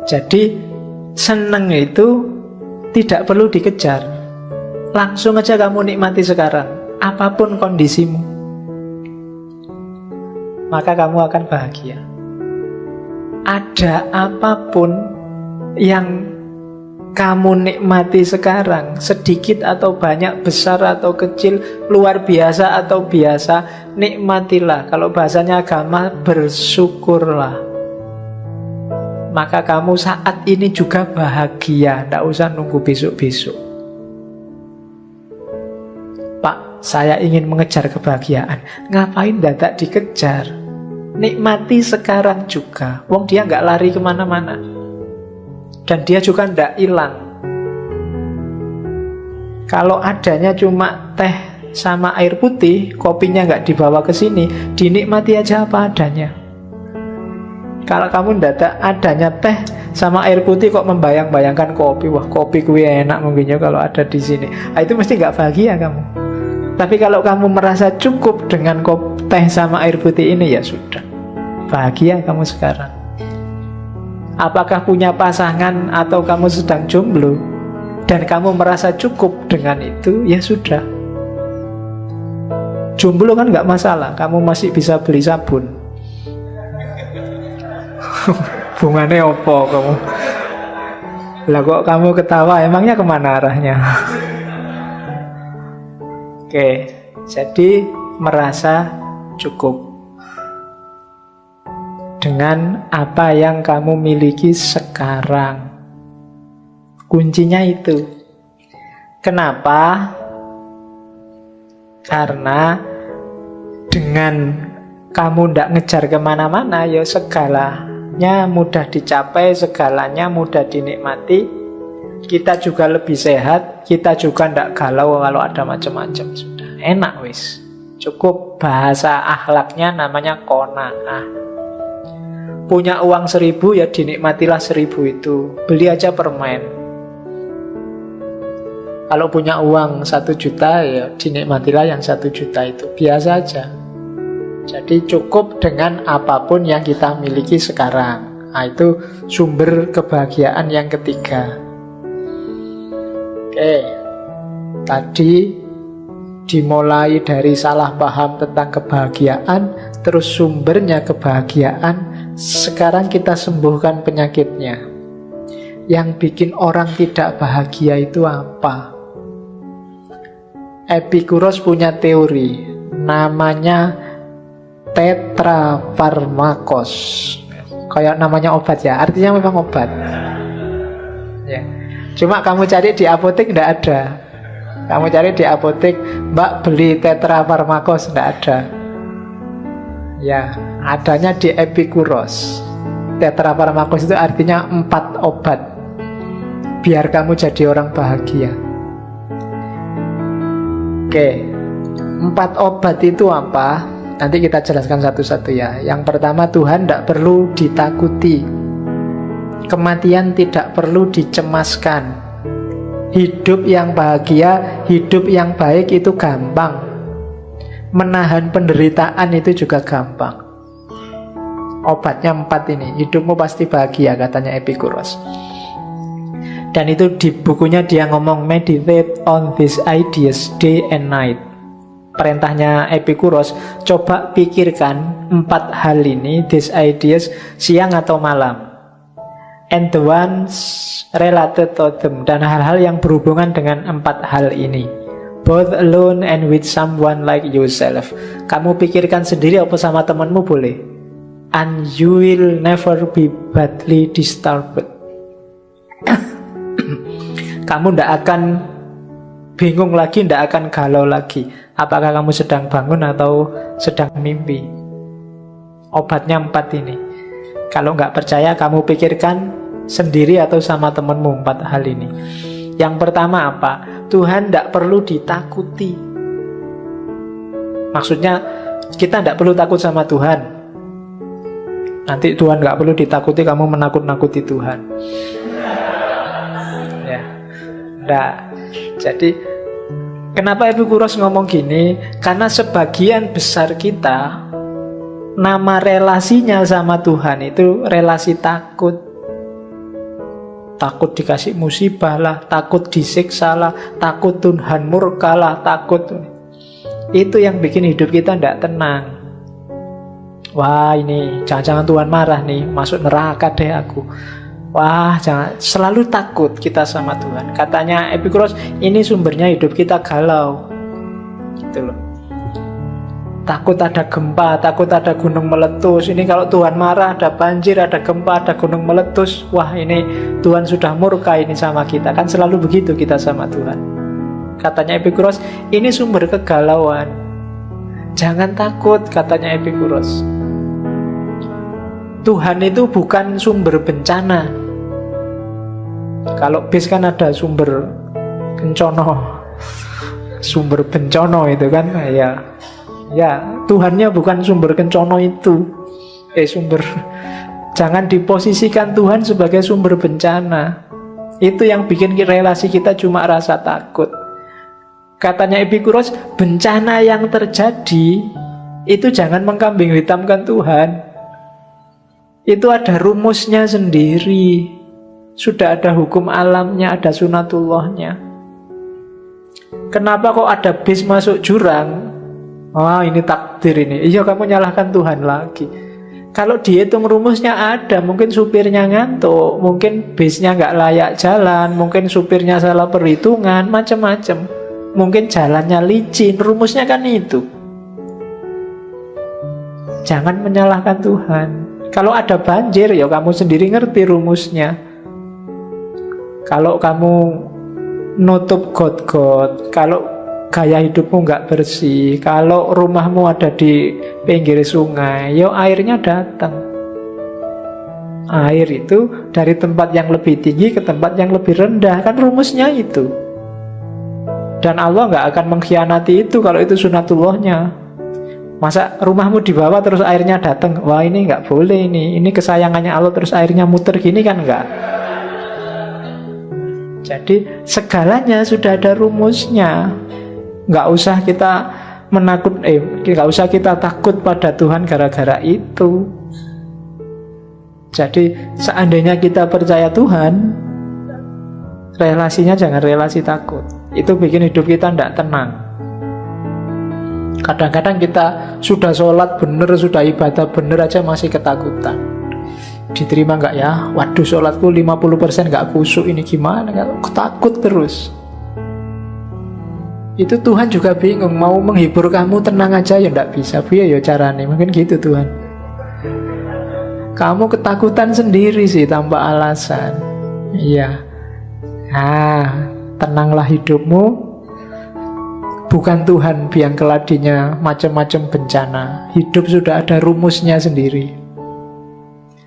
Jadi seneng itu tidak perlu dikejar. Langsung aja kamu nikmati sekarang, apapun kondisimu, maka kamu akan bahagia. Ada apapun yang kamu nikmati sekarang, sedikit atau banyak, besar atau kecil, luar biasa atau biasa, nikmatilah. Kalau bahasanya agama, bersyukurlah. Maka kamu saat ini juga bahagia. Tidak usah nunggu besok-besok. Pak, saya ingin mengejar kebahagiaan. Ngapain dadak dikejar? Nikmati sekarang juga. Wong dia nggak lari kemana-mana. Dan dia juga nggak hilang. Kalau adanya cuma teh sama air putih, kopinya nggak dibawa ke sini, dinikmati aja apa adanya. Kalau kamu dadak adanya teh sama air putih kok membayang-bayangkan kopi, wah kopi kuwi enak mungkinnya kalau ada di sini. Nah, itu mesti nggak bahagia kamu. Tapi kalau kamu merasa cukup dengan teh sama air putih ini, ya sudah, bahagia kamu sekarang. Apakah punya pasangan atau kamu sedang jomblo dan kamu merasa cukup dengan itu, ya sudah. Jomblo kan nggak masalah, kamu masih bisa beli sabun. Bunganya opo kamu? Lah kok kamu ketawa? Emangnya kemana arahnya? Oke, jadi merasa cukup dengan apa yang kamu miliki sekarang. Kuncinya itu. Kenapa? Karena dengan kamu tidak ngejar kemana-mana, ya segalanya mudah dicapai, segalanya mudah dinikmati. Kita juga lebih sehat, kita juga tidak galau kalau ada macam-macam. Sudah enak wis. Cukup, bahasa akhlaknya namanya qanaah. Punya uang 1.000 ya dinikmatilah 1.000 itu. Beli aja permen. Kalau punya uang 1 juta ya dinikmatilah yang 1 juta itu. Biasa aja. Jadi cukup dengan apapun yang kita miliki sekarang. Nah, itu sumber kebahagiaan yang ketiga. Oke, tadi dimulai dari salah paham tentang kebahagiaan, terus sumbernya kebahagiaan. Sekarang kita sembuhkan penyakitnya. Yang bikin orang tidak bahagia itu apa? Epikuros punya teori, namanya tetrafarmakos. Kayak namanya obat ya, artinya memang obat ya. Cuma kamu cari di apotek tidak ada. Kamu cari di apotek, Mbak beli tetrafarmakos, tidak ada. Ya, adanya di Epikuros. Tetrafarmakos itu artinya 4 obat biar kamu jadi orang bahagia. Oke, 4 obat itu apa? Nanti kita jelaskan satu-satu ya. Yang pertama, Tuhan tidak perlu ditakuti. Kematian tidak perlu dicemaskan. Hidup yang bahagia, hidup yang baik itu gampang. Menahan penderitaan itu juga gampang. Obatnya 4 ini. Hidupmu pasti bahagia, katanya Epikuros. Dan itu di bukunya dia ngomong, meditate on these ideas day and night. Perintahnya Epikuros, coba pikirkan 4 hal ini, these ideas, siang atau malam. And the ones related to them, dan hal-hal yang berhubungan dengan 4 hal ini. Both alone and with someone like yourself. Kamu pikirkan sendiri apa sama temanmu boleh. And you will never be badly disturbed. Kamu tidak akan bingung lagi, tidak akan galau lagi. Apakah kamu sedang bangun atau sedang mimpi? Obatnya 4 ini. Kalau nggak percaya, kamu pikirkan sendiri atau sama temanmu 4 hal ini. Yang pertama apa? Tuhan tidak perlu ditakuti. Maksudnya kita tidak perlu takut sama Tuhan. Nanti Tuhan nggak perlu ditakuti, kamu menakut-nakuti Tuhan. Ya, enggak. Jadi kenapa Epikuros ngomong gini? Karena sebagian besar kita nama relasinya sama Tuhan itu relasi takut. Takut dikasih musibah lah, takut disiksa lah, takut Tuhan murka lah, takut. Itu yang bikin hidup kita tidak tenang. Wah, ini jangan-jangan Tuhan marah nih, masuk neraka deh aku. Wah, jangan, selalu takut kita sama Tuhan. Katanya Epikuros, ini sumbernya hidup kita galau. Gitu loh. Takut ada gempa, takut ada gunung meletus. Ini kalau Tuhan marah, ada banjir, ada gempa, ada gunung meletus. Wah, ini Tuhan sudah murka ini sama kita. Kan selalu begitu kita sama Tuhan. Katanya Epikuros, ini sumber kegalauan. Jangan takut, katanya Epikuros. Tuhan itu bukan sumber bencana. Kalau bis kan ada sumber kencono, sumber bencono itu kan, ya Tuhannya bukan sumber kencono itu. Jangan diposisikan Tuhan sebagai sumber bencana. Itu yang bikin relasi kita cuma rasa takut. Katanya Epikuros, bencana yang terjadi itu jangan mengkambing hitamkan Tuhan. Itu ada rumusnya sendiri. Sudah ada hukum alamnya, ada sunatullahnya. Kenapa kok ada bis masuk jurang? Wah, ini takdir ini. Iya, kamu nyalahkan Tuhan lagi. Kalau dihitung rumusnya ada, mungkin supirnya ngantuk, mungkin bisnya nggak layak jalan, mungkin supirnya salah perhitungan, macam-macam. Mungkin jalannya licin, rumusnya kan itu. Jangan menyalahkan Tuhan. Kalau ada banjir, ya kamu sendiri ngerti rumusnya. Kalau kamu nutup got-got, kalau gaya hidupmu nggak bersih, kalau rumahmu ada di pinggir sungai, ya airnya datang. Air itu dari tempat yang lebih tinggi ke tempat yang lebih rendah, kan rumusnya itu. Dan Allah nggak akan mengkhianati itu kalau itu sunatullahnya. Masa rumahmu di bawah terus airnya datang? Wah, ini nggak boleh ini kesayangannya Allah terus airnya muter gini kan nggak. Jadi segalanya sudah ada rumusnya. Nggak usah kita nggak usah kita takut pada Tuhan gara-gara itu. Jadi seandainya kita percaya Tuhan, relasinya jangan relasi takut. Itu bikin hidup kita tidak tenang. Kadang-kadang kita sudah sholat bener, sudah ibadah bener aja masih ketakutan. Diterima nggak ya? Waduh, sholatku 50% nggak khusyuk, ini gimana? Takut terus. Itu Tuhan juga bingung, mau menghibur kamu tenang aja ya nggak bisa. Ya caranya mungkin gitu Tuhan. Kamu ketakutan sendiri sih tanpa alasan. Iya. Tenanglah hidupmu. Bukan Tuhan biang keladinya macam-macam bencana. Hidup sudah ada rumusnya sendiri.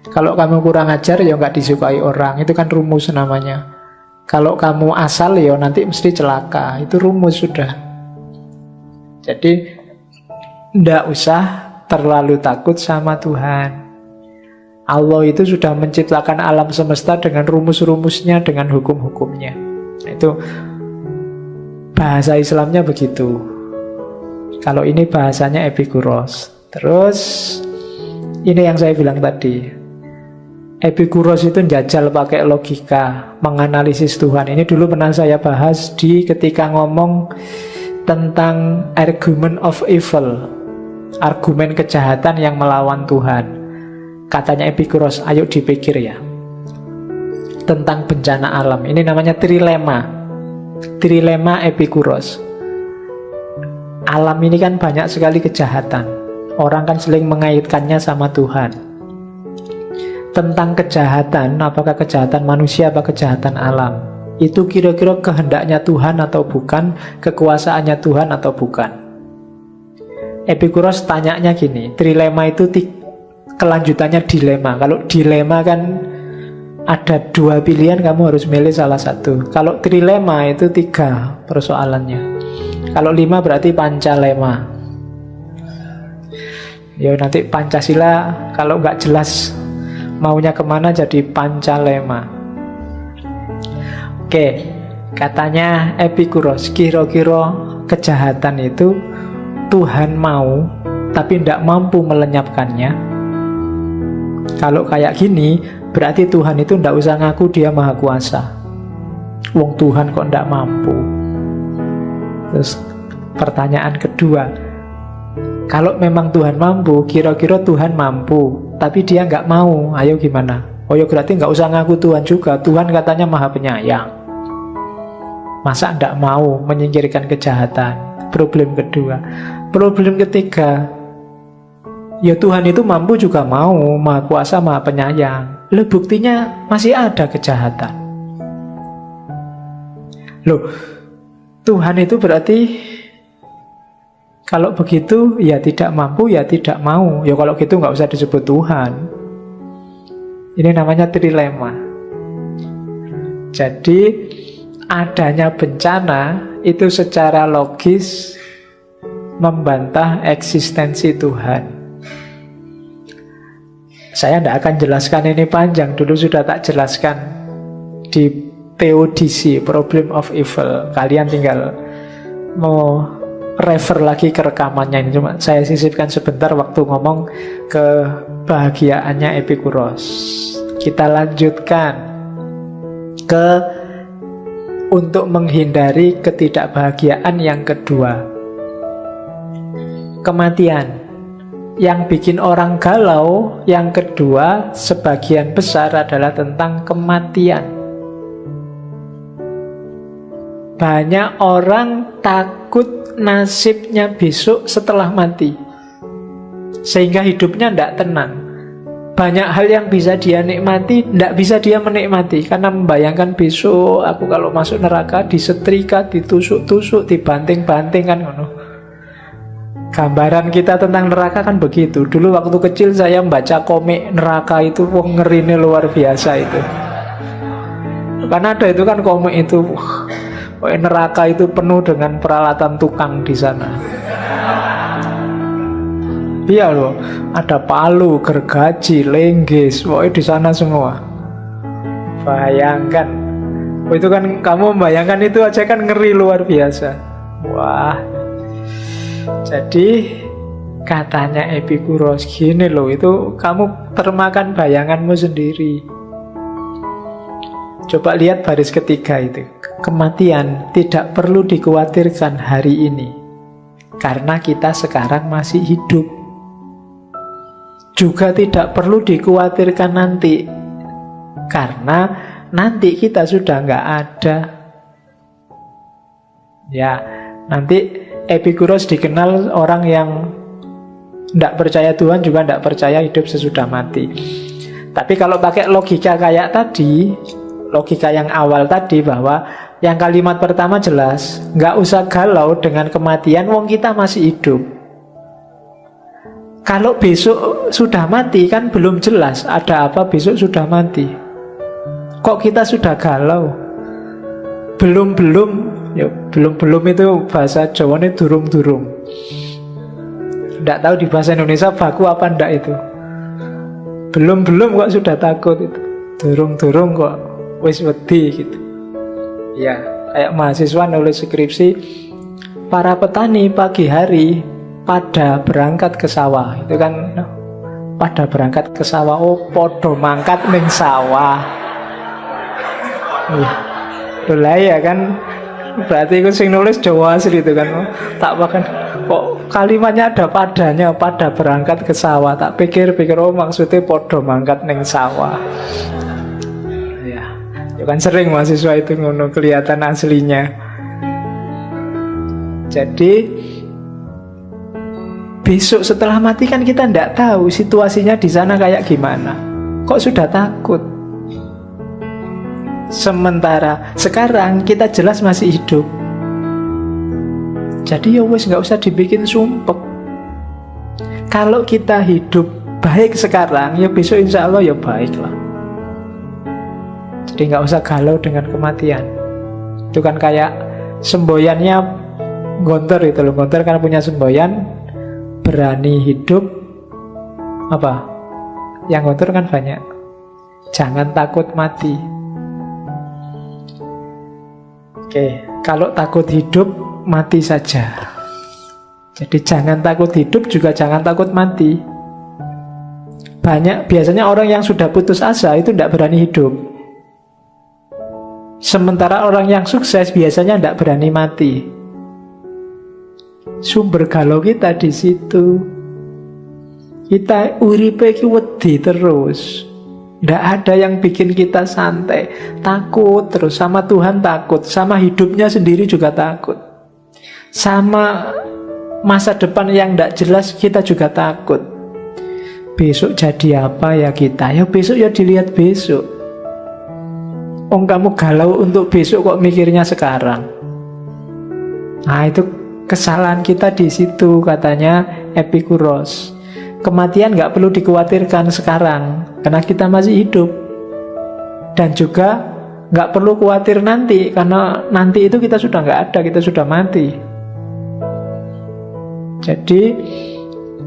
Kalau kamu kurang ajar ya nggak disukai orang. Itu kan rumus namanya. Kalau kamu asal ya nanti mesti celaka. Itu rumus sudah. Jadi nggak usah terlalu takut sama Tuhan. Allah itu sudah menciptakan alam semesta dengan rumus-rumusnya, dengan hukum-hukumnya. Itu bahasa Islamnya begitu. Kalau ini bahasanya Epikuros. Terus ini yang saya bilang tadi. Epikuros itu jajal pakai logika, menganalisis Tuhan. Ini dulu pernah saya bahas ketika ngomong tentang argument of evil, argumen kejahatan yang melawan Tuhan. Katanya Epikuros, ayo dipikir ya, tentang bencana alam. Ini namanya trilema. Trilema Epikuros. Alam ini kan banyak sekali kejahatan. Orang kan sering mengaitkannya sama Tuhan. Tentang kejahatan, apakah kejahatan manusia atau kejahatan alam, itu kira-kira kehendaknya Tuhan atau bukan, kekuasaannya Tuhan atau bukan. Epikuros tanyanya gini, trilema itu kelanjutannya dilema. Kalau dilema kan ada dua pilihan, kamu harus milih salah satu. Kalau trilema itu 3 persoalannya. Kalau 5 berarti pancalema. Ya nanti Pancasila kalau nggak jelas maunya kemana jadi pancalema. Oke, katanya Epikuros, kira-kira kejahatan itu Tuhan mau tapi tidak mampu melenyapkannya. Kalau kayak gini, berarti Tuhan itu tidak usah ngaku dia maha kuasa. Wong Tuhan kok tidak mampu. Terus pertanyaan kedua, kalau memang Tuhan mampu, kira-kira Tuhan mampu, tapi dia nggak mau, ayo gimana? Oh ya berarti nggak usah ngaku Tuhan juga. Tuhan katanya maha penyayang. Masa nggak mau menyingkirkan kejahatan? Problem kedua. Problem ketiga, ya Tuhan itu mampu juga mau, maha kuasa, maha penyayang. Loh buktinya masih ada kejahatan. Loh, Tuhan itu berarti kalau begitu ya tidak mampu, ya tidak mau. Ya kalau gitu nggak usah disebut Tuhan. Ini namanya trilema. Jadi adanya bencana itu secara logis membantah eksistensi Tuhan. Saya tidak akan jelaskan ini panjang, dulu sudah tak jelaskan di Theodicy, Problem of Evil. Kalian tinggal mau refer lagi ke rekamannya ini. Cuma saya sisipkan sebentar waktu ngomong kebahagiaannya Epikuros. Kita lanjutkan ke untuk menghindari ketidakbahagiaan yang kedua. Kematian. Yang bikin orang galau yang kedua sebagian besar adalah tentang kematian. Banyak orang takut nasibnya besok setelah mati, sehingga hidupnya tidak tenang. Banyak hal yang bisa dia nikmati, tidak bisa dia menikmati, karena membayangkan besok aku kalau masuk neraka disetrika, ditusuk-tusuk, dibanting-banting kan. Gambaran kita tentang neraka kan begitu. Dulu waktu kecil saya membaca komik neraka itu, ngerinya luar biasa itu. Karena ada itu kan komik itu, neraka itu penuh dengan peralatan tukang di sana. Iya loh, ada palu, gergaji, lenggis, pokoknya di sana semua. Bayangkan, itu kan kamu membayangkan itu aja kan ngeri luar biasa. Wah, jadi katanya Epikuros gini loh, itu kamu termakan bayanganmu sendiri. Coba lihat baris ketiga itu. Kematian tidak perlu dikhawatirkan hari ini, karena kita sekarang masih hidup. Juga tidak perlu dikhawatirkan nanti, karena nanti kita sudah nggak ada. Ya, nanti Epikuros dikenal orang yang tidak percaya Tuhan, juga tidak percaya hidup sesudah mati. Tapi kalau pakai logika kayak tadi, logika yang awal tadi, bahwa yang kalimat pertama jelas, nggak usah galau dengan kematian, wong kita masih hidup. Kalau besok sudah mati kan belum jelas ada apa besok sudah mati. Kok kita sudah galau? Belum ya, belum itu bahasa Jawa ini durung. Nggak tahu di bahasa Indonesia baku apa ndak itu. Belum kok sudah takut itu. Durung kok wis wedi gitu. Ya, kayak mahasiswa nulis skripsi, para petani pagi hari pada berangkat ke sawah. Itu kan pada berangkat ke sawah, oh podo mangkat ning sawah. Lah ya kan, berarti itu sing nulis Jawa asli itu kan. Tak bahkan kok kalimatnya ada padanya, pada berangkat ke sawah. Tak pikir oh maksudnya podo mangkat ning sawah. Ya kan sering mahasiswa itu ngono, kelihatan aslinya. Jadi besok setelah mati kan kita tidak tahu situasinya di sana kayak gimana. Kok sudah takut? Sementara sekarang kita jelas masih hidup. Jadi ya wes nggak usah dibikin sumpek. Kalau kita hidup baik sekarang, ya besok insya Allah ya baik lah. Jadi nggak usah galau dengan kematian. Itu kan kayak semboyannya Gontor itu loh. Gontor kan punya semboyan, berani hidup apa? Yang Gontor kan banyak. Jangan takut mati. Oke, kalau takut hidup mati saja. Jadi jangan takut hidup, juga jangan takut mati. Biasanya orang yang sudah putus asa itu tidak berani hidup. Sementara orang yang sukses biasanya tidak berani mati. Sumber galau kita di situ. Kita uripe iki wedi terus. Tidak ada yang bikin kita santai. Takut terus, sama Tuhan takut, sama hidupnya sendiri juga takut. Sama masa depan yang tidak jelas kita juga takut. Besok jadi apa ya kita? Ya besok ya dilihat besok. Kamu galau untuk besok kok mikirnya sekarang. Nah itu kesalahan kita di situ, katanya Epikuros. Kematian gak perlu dikhawatirkan sekarang karena kita masih hidup. Dan juga gak perlu khawatir nanti, karena nanti itu kita sudah gak ada, kita sudah mati. Jadi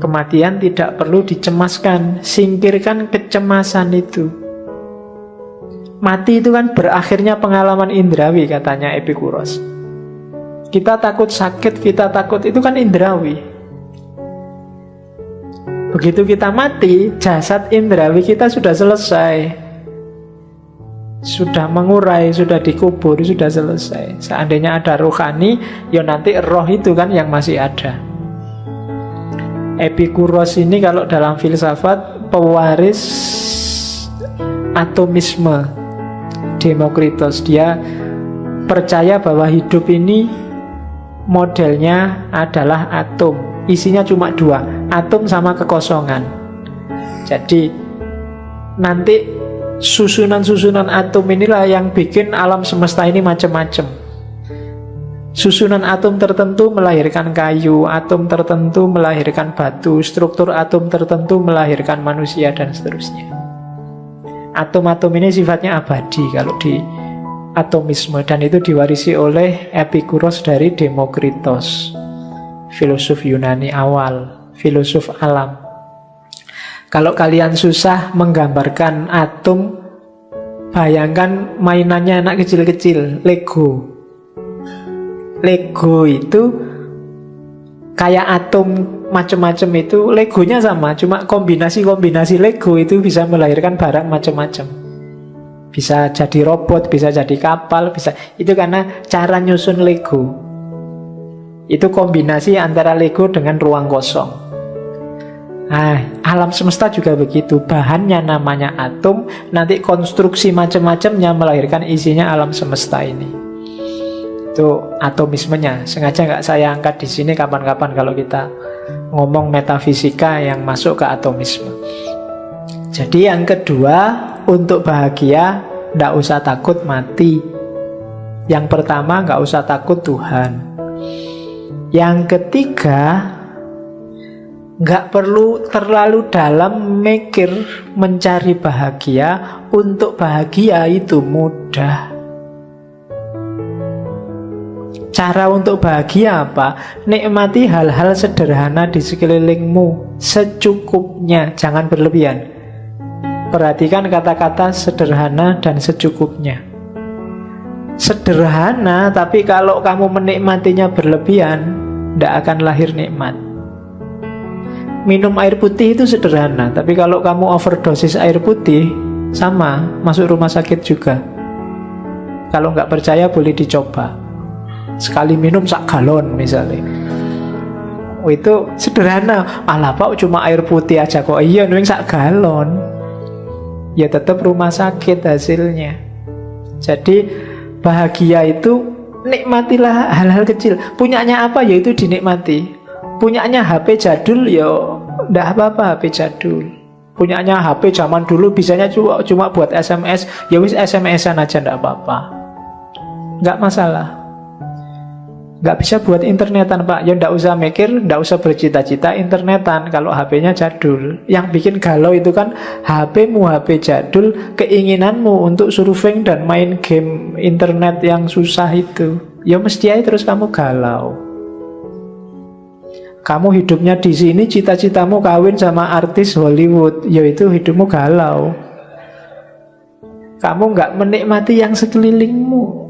kematian tidak perlu dicemaskan. Singkirkan kecemasan itu. Mati itu kan berakhirnya pengalaman indrawi, katanya Epikuros. Kita takut sakit, kita takut, itu kan indrawi. Begitu kita mati, jasad indrawi kita sudah selesai, sudah mengurai, sudah dikubur, sudah selesai. Seandainya ada rohani, ya nanti roh itu kan yang masih ada. Epikuros ini kalau dalam filsafat pewaris atomisme Demokritos. Dia percaya bahwa hidup ini modelnya adalah atom. Isinya cuma dua, atom sama kekosongan. Jadi nanti susunan-susunan atom inilah yang bikin alam semesta ini macam-macam. Susunan atom tertentu melahirkan kayu, atom tertentu melahirkan batu, struktur atom tertentu melahirkan manusia, dan seterusnya. Atom-atom ini sifatnya abadi kalau di atomisme, dan itu diwarisi oleh Epikuros dari Demokritos, filosof Yunani awal, filosof alam. Kalau kalian susah menggambarkan atom, bayangkan mainannya anak kecil-kecil, Lego. Lego itu kayak atom macam-macam itu, Legonya sama, cuma kombinasi-kombinasi Lego itu bisa melahirkan barang macam-macam. Bisa jadi robot, bisa jadi kapal, bisa. Itu karena cara nyusun Lego. Itu kombinasi antara Lego dengan ruang kosong. Nah, alam semesta juga begitu. Bahannya namanya atom, nanti konstruksi macam-macamnya melahirkan isinya alam semesta ini. Itu atomismenya. Sengaja nggak saya angkat di sini, kapan-kapan kalau kita ngomong metafisika yang masuk ke atomisme. Jadi yang kedua, untuk bahagia nggak usah takut mati. Yang pertama, nggak usah takut Tuhan. Yang ketiga, nggak perlu terlalu dalam mikir mencari bahagia. Untuk bahagia itu mudah. Cara untuk bahagia apa? Nikmati hal-hal sederhana di sekelilingmu secukupnya, jangan berlebihan. Perhatikan kata-kata sederhana dan secukupnya. Sederhana, tapi kalau kamu menikmatinya berlebihan, tidak akan lahir nikmat. Minum air putih itu sederhana, tapi kalau kamu overdosis air putih, sama, masuk rumah sakit juga. Kalau nggak percaya boleh dicoba. Sekali minum sak galon misalnya. Itu sederhana. Alah Pak, cuma air putih aja kok. Iya, nuing sak galon. Ya tetap rumah sakit hasilnya. Jadi bahagia itu nikmatilah hal-hal kecil. Punyanya apa ya itu dinikmati. Punyanya HP jadul ya ndak apa-apa, HP jadul. Punyanya HP zaman dulu bisanya cuma buat SMS, ya wis SMS-an aja ndak apa-apa. Nggak masalah. Nggak bisa buat internetan Pak, ya nggak usah mikir, nggak usah bercita-cita internetan kalau HP-nya jadul. Yang bikin galau itu kan HP-mu, HP jadul, keinginanmu untuk surfing dan main game internet yang susah itu. Ya mesti aja terus kamu galau. Kamu hidupnya di sini, cita-citamu kawin sama artis Hollywood, ya itu hidupmu galau. Kamu nggak menikmati yang sekelilingmu.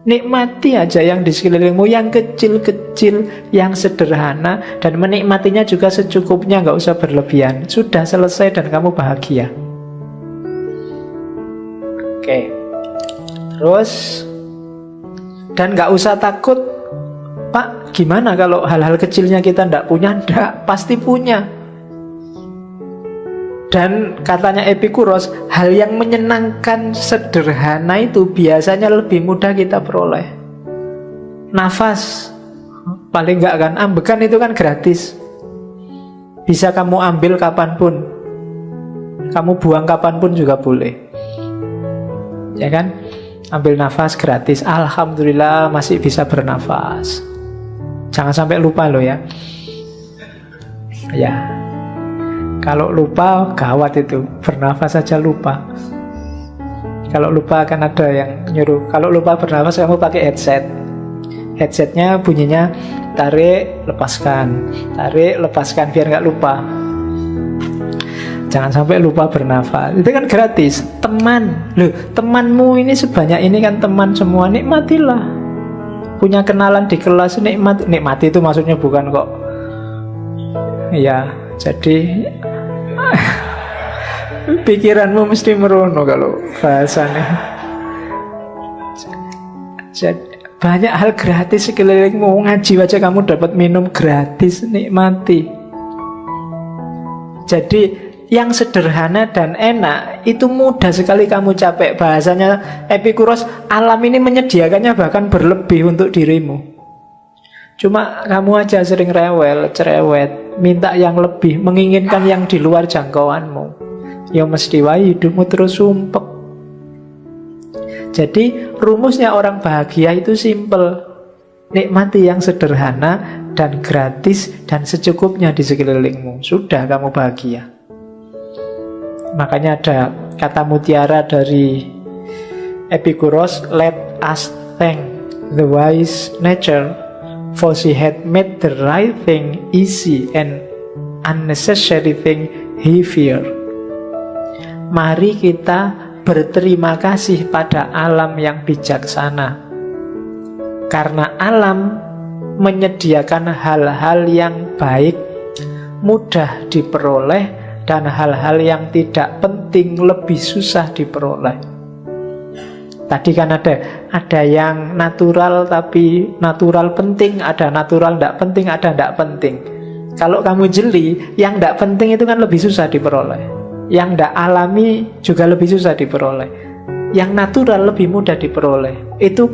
Nikmati aja yang di sekelilingmu, yang kecil-kecil, yang sederhana, dan menikmatinya juga secukupnya, nggak usah berlebihan. Sudah selesai dan kamu bahagia. Oke. Terus, dan nggak usah takut, Pak, gimana kalau hal-hal kecilnya kita nggak punya? Nggak, pasti punya. Dan katanya Epikuros, hal yang menyenangkan sederhana itu biasanya lebih mudah kita peroleh. Nafas, paling nggak kan, ambekan itu kan gratis. Bisa kamu ambil kapanpun, kamu buang kapanpun juga boleh. Ya kan? Ambil nafas gratis, alhamdulillah masih bisa bernafas. Jangan sampai lupa loh ya. Ya, kalau lupa gawat itu, bernafas saja lupa. Kalau lupa akan ada yang nyuruh, kalau lupa bernafas kamu pakai headset. Headsetnya bunyinya tarik, lepaskan, biar nggak lupa. Jangan sampai lupa bernafas. Itu kan gratis. Teman, loh, temanmu ini sebanyak ini kan teman semua, nikmatilah. Punya kenalan di kelas, nikmati itu maksudnya bukan kok. Ya, jadi pikiranmu mesti merono kalau bahasanya. Jadi, banyak hal gratis sekelilingmu. Ngaji aja kamu dapat minum gratis, nikmati. Jadi yang sederhana dan enak itu mudah sekali kamu capek. Bahasanya Epikuros, alam ini menyediakannya bahkan berlebih untuk dirimu. Cuma kamu aja sering rewel, cerewet, minta yang lebih, menginginkan yang di luar jangkauanmu. Ya mesti wae hidupmu terus sumpek. Jadi rumusnya orang bahagia itu simple. Nikmati yang sederhana dan gratis dan secukupnya di sekelilingmu. Sudah kamu bahagia. Makanya ada kata mutiara dari Epikuros, let us thank the wise nature, for she had made the right thing easy and unnecessary thing heavier. Mari kita berterima kasih pada alam yang bijaksana, karena alam menyediakan hal-hal yang baik, mudah diperoleh, dan hal-hal yang tidak penting lebih susah diperoleh. Tadi kan ada yang natural tapi natural penting, ada natural tidak penting, ada tidak penting. Kalau kamu jeli, yang tidak penting itu kan lebih susah diperoleh. Yang tidak alami juga lebih susah diperoleh. Yang natural lebih mudah diperoleh. Itu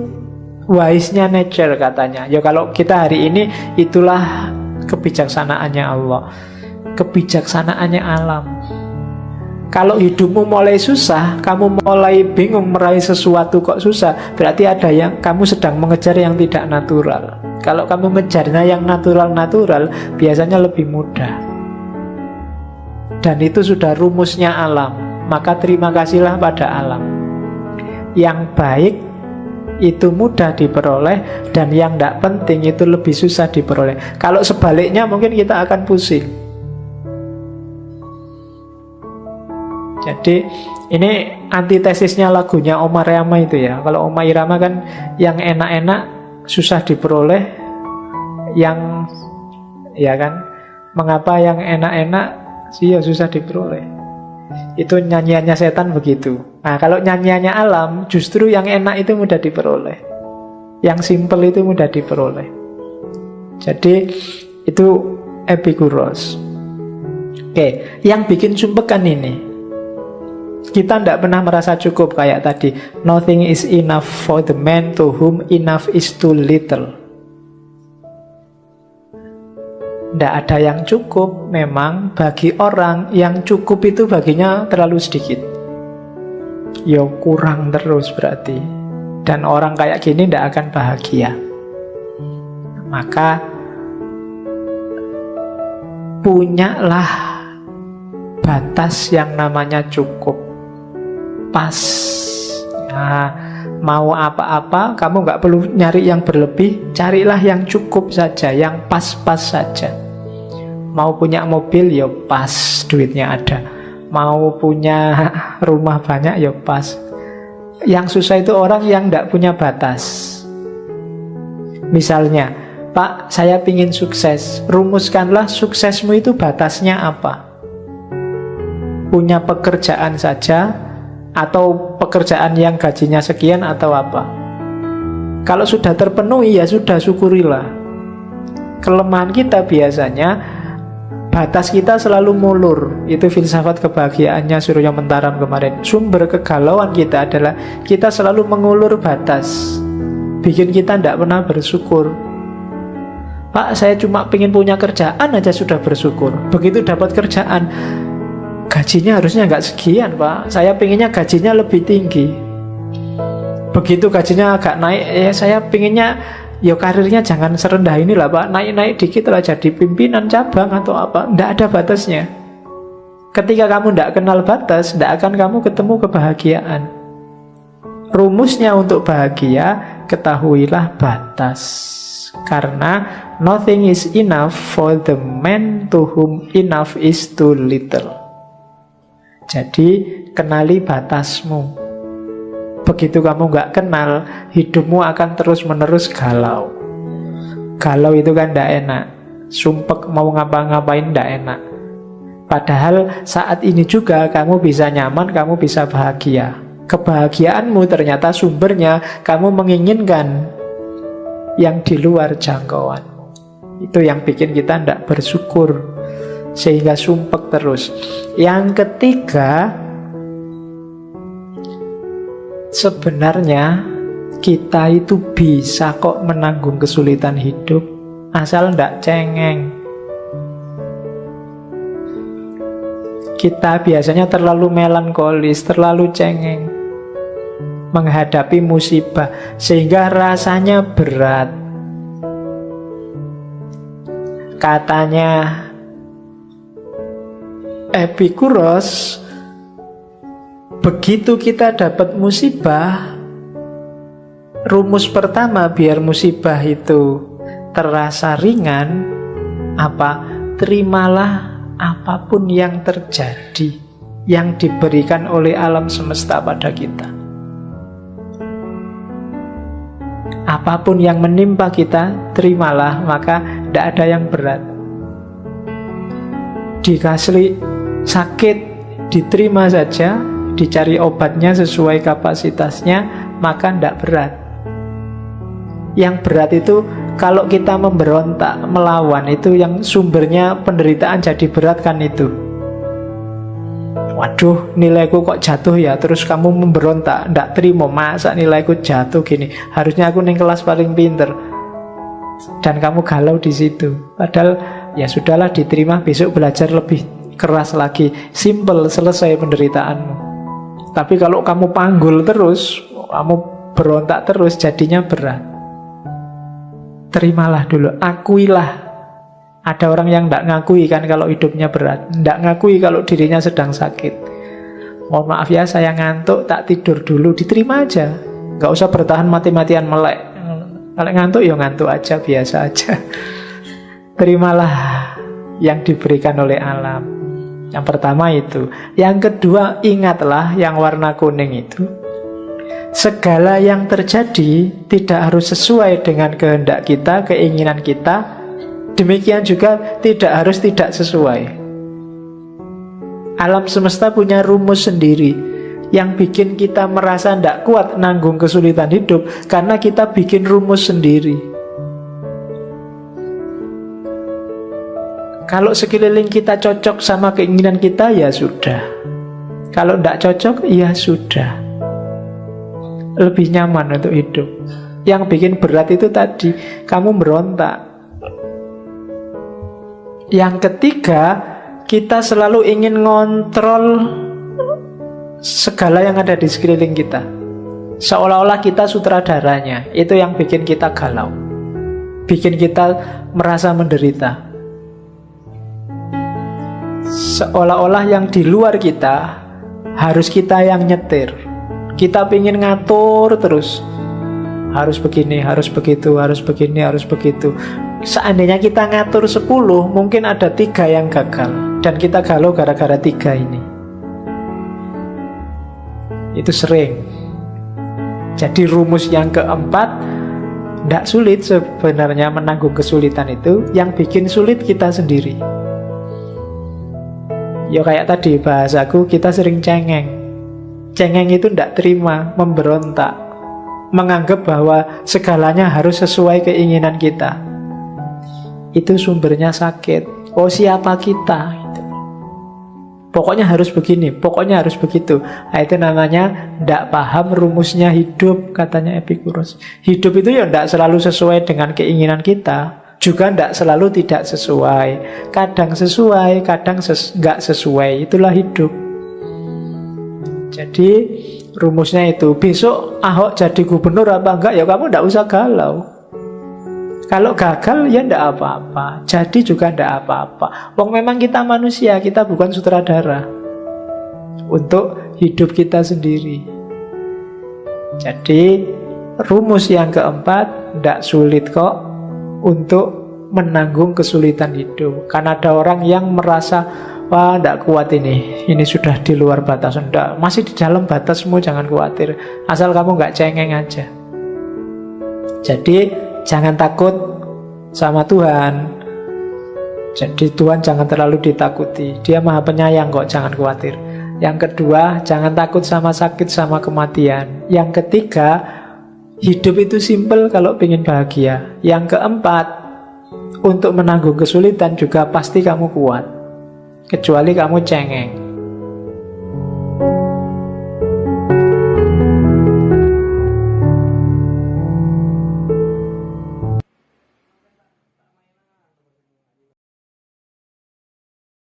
wise-nya nature katanya. Ya kalau kita hari ini, itulah kebijaksanaannya Allah, kebijaksanaannya alam. Kalau hidupmu mulai susah, kamu mulai bingung meraih sesuatu kok susah, berarti ada yang kamu sedang mengejar yang tidak natural. Kalau kamu mengejarnya yang natural-natural, biasanya lebih mudah. Dan itu sudah rumusnya alam. Maka terima kasihlah pada alam. Yang baik itu mudah diperoleh, dan yang tidak penting itu lebih susah diperoleh. Kalau sebaliknya mungkin kita akan pusing. Jadi ini antitesisnya lagunya Oma Irama itu ya. Kalau Oma Irama kan yang enak-enak susah diperoleh, yang ya kan, mengapa yang enak-enak sih ya susah diperoleh. Itu nyanyiannya setan begitu. Nah kalau nyanyiannya alam, justru yang enak itu mudah diperoleh, yang simple itu mudah diperoleh. Jadi itu Epikuros. Oke, yang bikin sumpekan ini, kita tidak pernah merasa cukup kayak tadi. Nothing is enough for the man to whom enough is too little. Tidak ada yang cukup. Memang bagi orang yang cukup itu baginya terlalu sedikit. Ya kurang terus berarti. Dan orang kayak gini tidak akan bahagia. Maka punyalah batas yang namanya cukup. Pas. Nah, mau apa-apa kamu nggak perlu nyari yang berlebih, carilah yang cukup saja, yang pas-pas saja. Mau punya mobil ya pas, duitnya ada. Mau punya rumah banyak ya pas. Yang susah itu orang yang nggak punya batas. Misalnya, Pak, saya pingin sukses. Rumuskanlah suksesmu itu batasnya apa? Punya pekerjaan saja, atau pekerjaan yang gajinya sekian, atau apa? Kalau sudah terpenuhi, ya sudah, syukurilah. Kelemahan kita biasanya, batas kita selalu mulur. Itu filsafat kebahagiaannya Surya Mentaram kemarin. Sumber kegalauan kita adalah kita selalu mengulur batas, bikin kita tidak pernah bersyukur. Pak, saya cuma pengen punya kerjaan aja sudah bersyukur. Begitu dapat kerjaan, gajinya harusnya nggak sekian, Pak. Saya pengennya gajinya lebih tinggi. Begitu gajinya agak naik, ya saya pengennya, ya karirnya jangan serendah inilah, Pak. Naik-naik dikit lah jadi pimpinan cabang atau apa. Nggak ada batasnya. Ketika kamu nggak kenal batas, nggak akan kamu ketemu kebahagiaan. Rumusnya untuk bahagia, ketahuilah batas. Karena nothing is enough for the man to whom enough is too little. Jadi kenali batasmu. Begitu kamu nggak kenal, hidupmu akan terus-menerus galau. Galau itu kan tidak enak. Sumpek mau ngapa-ngapain tidak enak. Padahal saat ini juga kamu bisa nyaman, kamu bisa bahagia. Kebahagiaanmu ternyata sumbernya kamu menginginkan yang di luar jangkauanmu. Itu yang bikin kita tidak bersyukur, sehingga sumpek terus. Yang ketiga, sebenarnya kita itu bisa kok menanggung kesulitan hidup, asal ndak cengeng. Kita biasanya terlalu melankolis, terlalu cengeng menghadapi musibah, sehingga rasanya berat. Katanya Epikuros, begitu kita dapat musibah, rumus pertama biar musibah itu terasa ringan, apa? Terimalah apapun yang terjadi, yang diberikan oleh alam semesta pada kita. Apapun yang menimpa kita, terimalah, maka tidak ada yang berat. Dikasih sakit, diterima saja, dicari obatnya sesuai kapasitasnya, maka tidak berat. Yang berat itu kalau kita memberontak, melawan, itu yang sumbernya penderitaan jadi berat kan itu. Waduh, nilaiku kok jatuh ya, terus kamu memberontak, tidak terima, masa nilaiku jatuh gini, harusnya aku ning kelas paling pinter, dan kamu galau di situ. Padahal ya sudahlah, diterima, besok belajar lebih keras lagi, simple, selesai penderitaanmu. Tapi kalau kamu panggul terus, kamu berontak terus, jadinya berat. Terimalah dulu, akuilah. Ada orang yang tidak ngakui kan kalau hidupnya berat, tidak ngakui kalau dirinya sedang sakit. Mohon maaf ya, saya ngantuk, tak tidur dulu, diterima aja. Nggak usah bertahan mati-matian melek. Kalau ngantuk ya ngantuk aja, biasa aja. Terimalah yang diberikan oleh alam. Yang pertama itu. Yang kedua, ingatlah yang warna kuning itu. Segala yang terjadi tidak harus sesuai dengan kehendak kita, keinginan kita. Demikian juga tidak harus tidak sesuai. Alam semesta punya rumus sendiri yang bikin kita merasa tidak kuat nanggung kesulitan hidup, karena kita bikin rumus sendiri. Kalau sekeliling kita cocok sama keinginan kita, ya sudah. Kalau tidak cocok, ya sudah. Lebih nyaman untuk hidup. Yang bikin berat itu tadi, kamu berontak. Yang ketiga, kita selalu ingin ngontrol segala yang ada di sekeliling kita. Seolah-olah kita sutradaranya. Itu yang bikin kita galau, bikin kita merasa menderita. Seolah-olah yang di luar kita harus kita yang nyetir. Kita ingin ngatur terus. Harus begini, harus begitu, harus begini, harus begitu. Seandainya kita ngatur 10, mungkin ada 3 yang gagal, dan kita galau gara-gara 3 ini. Itu sering. Jadi rumus yang keempat, Tidak sulit sebenarnya menanggung kesulitan itu. Yang bikin sulit kita sendiri. Ya kayak tadi bahasaku, kita sering cengeng. Cengeng itu tidak terima, memberontak, menganggap bahwa segalanya harus sesuai keinginan kita. Itu sumbernya sakit. Oh, siapa kita? Gitu. Pokoknya harus begini, pokoknya harus begitu. Nah, itu namanya tidak paham rumusnya hidup, katanya Epicurus. Hidup itu ya tidak selalu sesuai dengan keinginan kita, juga tidak selalu tidak sesuai. Kadang sesuai, kadang nggak sesuai. Itulah hidup. Jadi rumusnya itu, besok Ahok jadi gubernur apa enggak, ya kamu tidak usah galau. Kalau gagal ya tidak apa-apa, jadi juga tidak apa-apa. Wong memang kita manusia, kita bukan sutradara untuk hidup kita sendiri. Jadi rumus yang keempat, tidak sulit kok untuk menanggung kesulitan hidup. Karena ada orang yang merasa, wah tidak kuat ini sudah di luar batas. Tidak, masih di dalam batasmu, jangan khawatir. Asal kamu nggak cengeng aja. Jadi jangan takut sama Tuhan. Jadi Tuhan jangan terlalu ditakuti. Dia maha penyayang kok, jangan khawatir. Yang kedua, jangan takut sama sakit, sama kematian. Yang ketiga, hidup itu simpel kalau ingin bahagia. Yang keempat, untuk menanggung kesulitan juga pasti kamu kuat. Kecuali kamu cengeng.